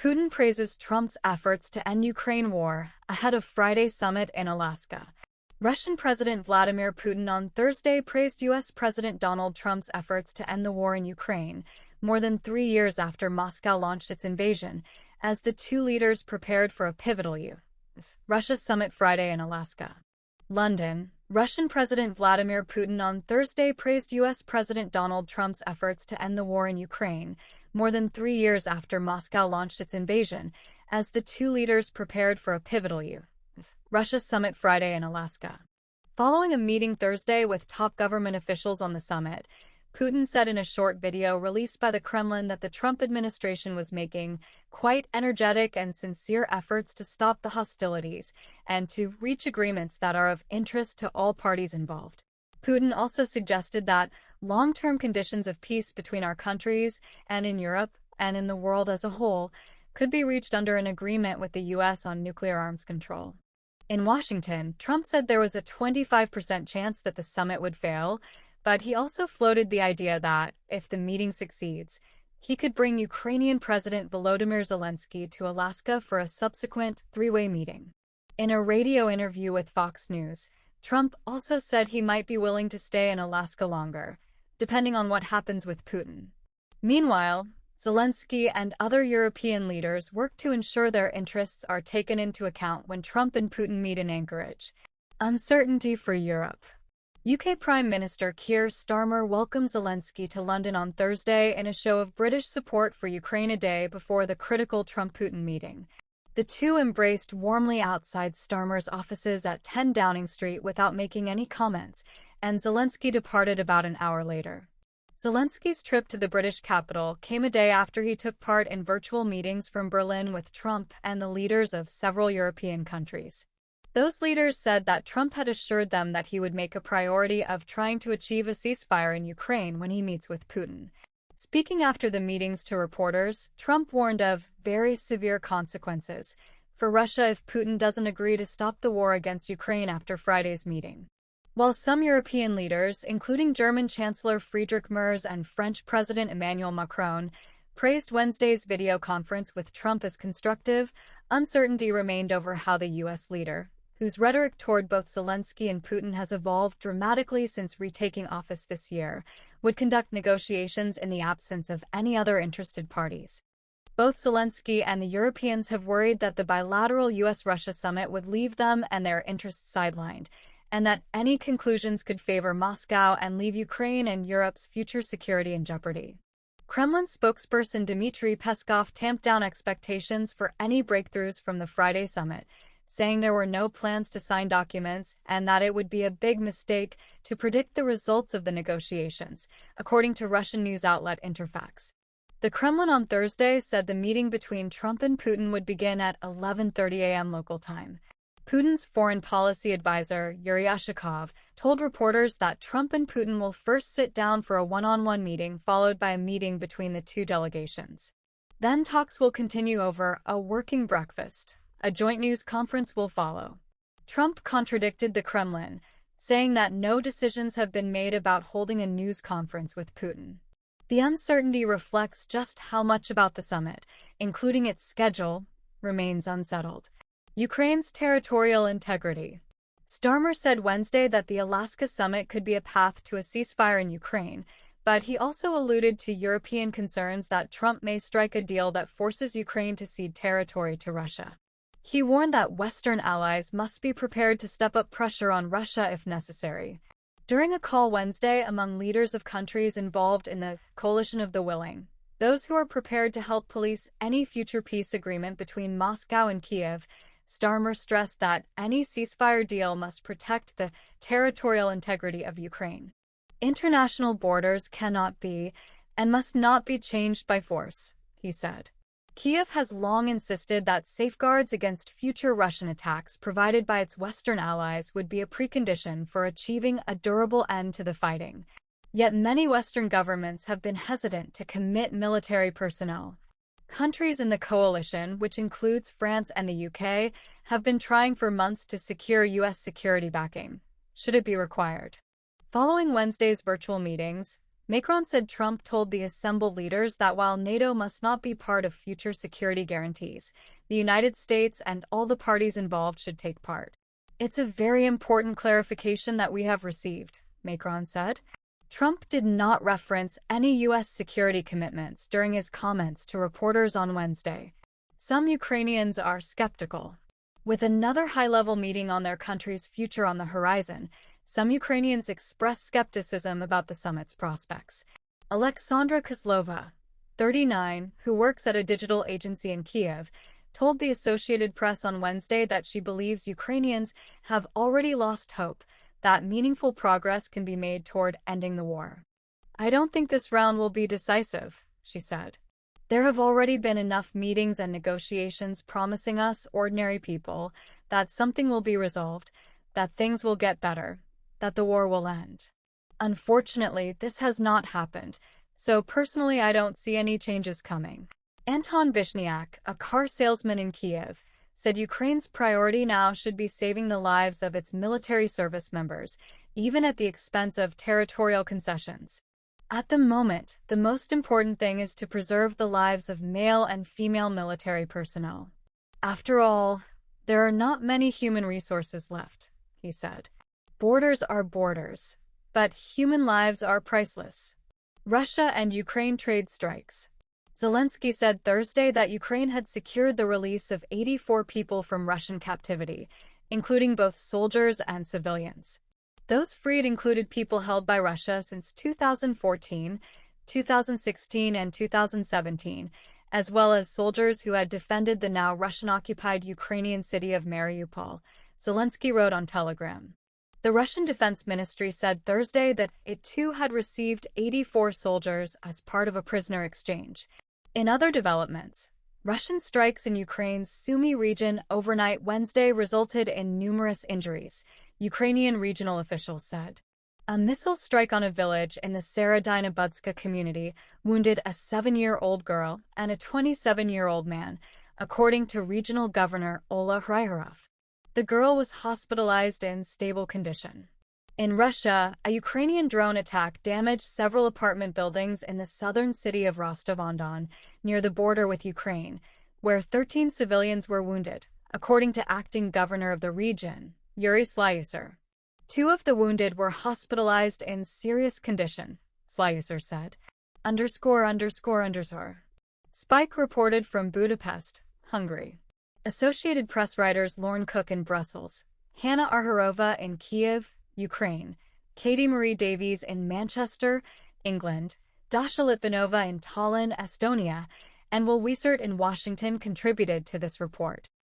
Putin praises Trump's efforts to end Ukraine war ahead of Friday's summit in Alaska. Russian President Vladimir Putin on Thursday praised U.S. President Donald Trump's efforts to end the war in Ukraine, more than 3 years after Moscow launched its invasion, as the two leaders prepared for a pivotal U.S.-Russia summit Friday in Alaska. London. Russian President Vladimir Putin on Thursday praised U.S. President Donald Trump's efforts to end the war in Ukraine, more than 3 years after Moscow launched its invasion, as the two leaders prepared for a pivotal U.S.-Russia summit Friday in Alaska. Following a meeting Thursday with top government officials on the summit, Putin said in a short video released by the Kremlin that the Trump administration was making quite energetic and sincere efforts to stop the hostilities and to reach agreements that are of interest to all parties involved. Putin also suggested that long-term conditions of peace between our countries and in Europe and in the world as a whole could be reached under an agreement with the U.S. on nuclear arms control. In Washington, Trump said there was a 25% chance that the summit would fail, but he also floated the idea that, if the meeting succeeds, he could bring Ukrainian President Volodymyr Zelensky to Alaska for a subsequent three-way meeting. In a radio interview with Fox News, Trump also said he might be willing to stay in Alaska longer, depending on what happens with Putin. Meanwhile, Zelensky and other European leaders work to ensure their interests are taken into account when Trump and Putin meet in Anchorage. Uncertainty for Europe. UK Prime Minister Keir Starmer welcomed Zelensky to London on Thursday in a show of British support for Ukraine a day before the critical Trump-Putin meeting. The two embraced warmly outside Starmer's offices at 10 Downing Street without making any comments, and Zelensky departed about an hour later. Zelensky's trip to the British capital came a day after he took part in virtual meetings from Berlin with Trump and the leaders of several European countries. Those leaders said that Trump had assured them that he would make a priority of trying to achieve a ceasefire in Ukraine when he meets with Putin. Speaking after the meetings to reporters, Trump warned of very severe consequences for Russia if Putin doesn't agree to stop the war against Ukraine after Friday's meeting. While some European leaders, including German Chancellor Friedrich Merz and French President Emmanuel Macron, praised Wednesday's video conference with Trump as constructive, uncertainty remained over how the U.S. leader, whose rhetoric toward both Zelensky and Putin has evolved dramatically since retaking office this year, would conduct negotiations in the absence of any other interested parties. Both Zelensky and the Europeans have worried that the bilateral U.S.-Russia summit would leave them and their interests sidelined, and that any conclusions could favor Moscow and leave Ukraine and Europe's future security in jeopardy. Kremlin spokesperson Dmitry Peskov tamped down expectations for any breakthroughs from the Friday summit, saying there were no plans to sign documents and that it would be a big mistake to predict the results of the negotiations, according to Russian news outlet Interfax. The Kremlin on Thursday said the meeting between Trump and Putin would begin at 11:30 a.m. local time. Putin's foreign policy advisor, Yuri Ushakov, told reporters that Trump and Putin will first sit down for a one-on-one meeting followed by a meeting between the two delegations. Then talks will continue over a working breakfast. A joint news conference will follow. Trump contradicted the Kremlin, saying that no decisions have been made about holding a news conference with Putin. The uncertainty reflects just how much about the summit, including its schedule, remains unsettled. Ukraine's territorial integrity. Starmer said Wednesday that the Alaska summit could be a path to a ceasefire in Ukraine, but he also alluded to European concerns that Trump may strike a deal that forces Ukraine to cede territory to Russia. He warned that Western allies must be prepared to step up pressure on Russia if necessary. During a call Wednesday among leaders of countries involved in the Coalition of the Willing, those who are prepared to help police any future peace agreement between Moscow and Kiev, Starmer stressed that any ceasefire deal must protect the territorial integrity of Ukraine. International borders cannot be and must not be changed by force, he said. Kiev has long insisted that safeguards against future Russian attacks provided by its Western allies would be a precondition for achieving a durable end to the fighting. Yet many Western governments have been hesitant to commit military personnel. Countries in the coalition, which includes France and the UK, have been trying for months to secure U.S. security backing, should it be required. Following Wednesday's virtual meetings, Macron said Trump told the assembled leaders that while NATO must not be part of future security guarantees, the United States and all the parties involved should take part. It's a very important clarification that we have received, Macron said. Trump did not reference any U.S. security commitments during his comments to reporters on Wednesday. Some Ukrainians are skeptical. With another high-level meeting on their country's future on the horizon, some Ukrainians expressed skepticism about the summit's prospects. Alexandra Kozlova, 39, who works at a digital agency in Kiev, told the Associated Press on Wednesday that she believes Ukrainians have already lost hope that meaningful progress can be made toward ending the war. "I don't think this round will be decisive," she said. "There have already been enough meetings and negotiations promising us, ordinary people, that something will be resolved, that things will get better, that the war will end. Unfortunately, this has not happened, so personally I don't see any changes coming." Anton Vishniak, a car salesman in Kiev, said Ukraine's priority now should be saving the lives of its military service members, even at the expense of territorial concessions. "At the moment, the most important thing is to preserve the lives of male and female military personnel. After all, there are not many human resources left," he said. "Borders are borders, but human lives are priceless." Russia and Ukraine trade strikes. Zelensky said Thursday that Ukraine had secured the release of 84 people from Russian captivity, including both soldiers and civilians. Those freed included people held by Russia since 2014, 2016, and 2017, as well as soldiers who had defended the now Russian-occupied Ukrainian city of Mariupol, Zelensky wrote on Telegram. The Russian Defense Ministry said Thursday that it too had received 84 soldiers as part of a prisoner exchange. In other developments, Russian strikes in Ukraine's Sumy region overnight Wednesday resulted in numerous injuries, Ukrainian regional officials said. A missile strike on a village in the Serodinobudska community wounded a 7-year-old girl and a 27-year-old man, according to Regional Governor Ola Hryhorov. The girl was hospitalized in stable condition. In Russia, a Ukrainian drone attack damaged several apartment buildings in the southern city of Rostov-on-Don, near the border with Ukraine, where 13 civilians were wounded, according to acting governor of the region, Yuri Slyuser. 2 of the wounded were hospitalized in serious condition, Slyuser said. Spike reported from Budapest, Hungary. Associated Press writers Lauren Cook in Brussels, Hanna Arharova in Kiev, Ukraine, Katie Marie Davies in Manchester, England, Dasha Litvinova in Tallinn, Estonia, and Will Wiesert in Washington contributed to this report.